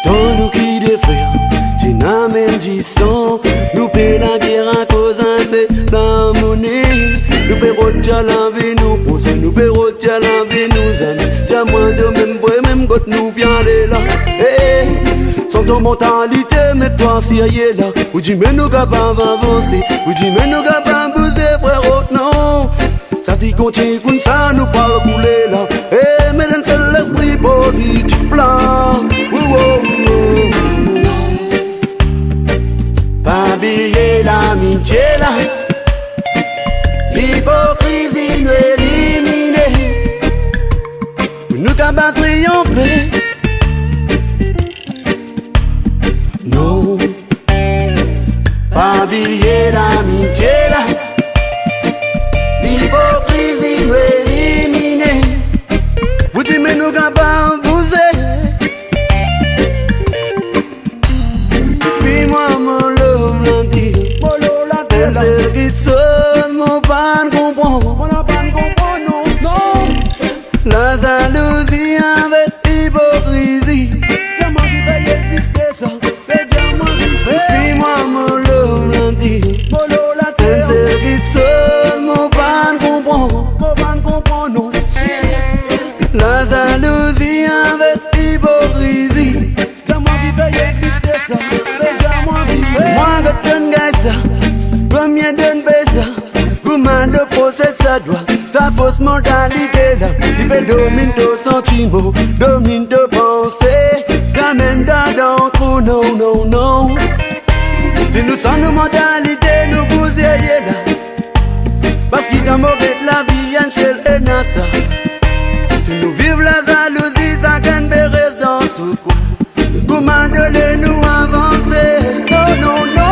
Tant nous qui des frères, tu n'as même dit sans. Nous paie la guerre à cause un peu la monnaie. Nous paie rotia la vie nous pousse, nous paie rotia la vie nous aime. Tiens moi de même vrai, même quand nous bien aller là. Sans ton mentalité, mais toi si aïe là. Ou dis mais nous capables avancer, ou dis mais nous capables bouger frérot non. Ça si continue comme ça nous parle couler là. Mais d'un seul esprit positif là. Pas oublier l'amitié là. L'hypocrisie nous éliminer. Nous capables triompher. Non. Pas oublier l'amitié là. L'hypocrisie nous éliminer. Vous dites mais nous capables bouger. Puis moi mon love lundi, elle se qui sonne mon pan comprend, mon pan comprend non non. La jalousie avec hypocrisie, comment qui fait exister ça? Mais comment qui fait? Puis moi mon love lundi, elle se qui sonne mon pan comprend non. La jalousie avec hypocrisie, comment qui fait exister ça? Moi que t'en gagne ça, combien d'un baisse, comment de procès ça doit, sa fausse mentalité là, il peut dominer ton sentiment, domine ton pensée, la même dans trou, non, non, non. Si nous sommes nos mentalités, nous bouger là, parce qu'il a mauvais la vie, un ciel et nasa. Si nous vivons la jalousie, ça gagne des restes dans ce coin. Comment de nous avancer? Non, non, non.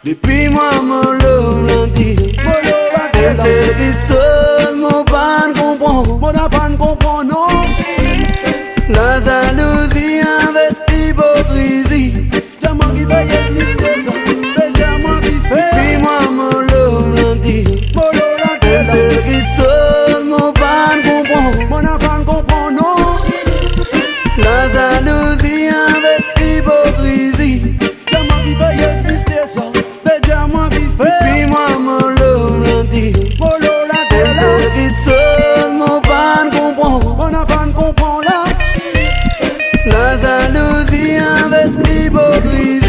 Depuis moi mon love lundi, elle se qui sonne mon pan comprend non. La jalousie avec hypocrisie, comment qui fait exister ça? Mais comment qui fait? Depuis moi mon love lundi, elle se qui sonne mon pan comprend non. La jalousie avec hypocrisie, comment qui fait exister ça? Puis moi mon love lundi, elle se qui sonne mon pan comprend là. La jalousie avec l'hypocrisie.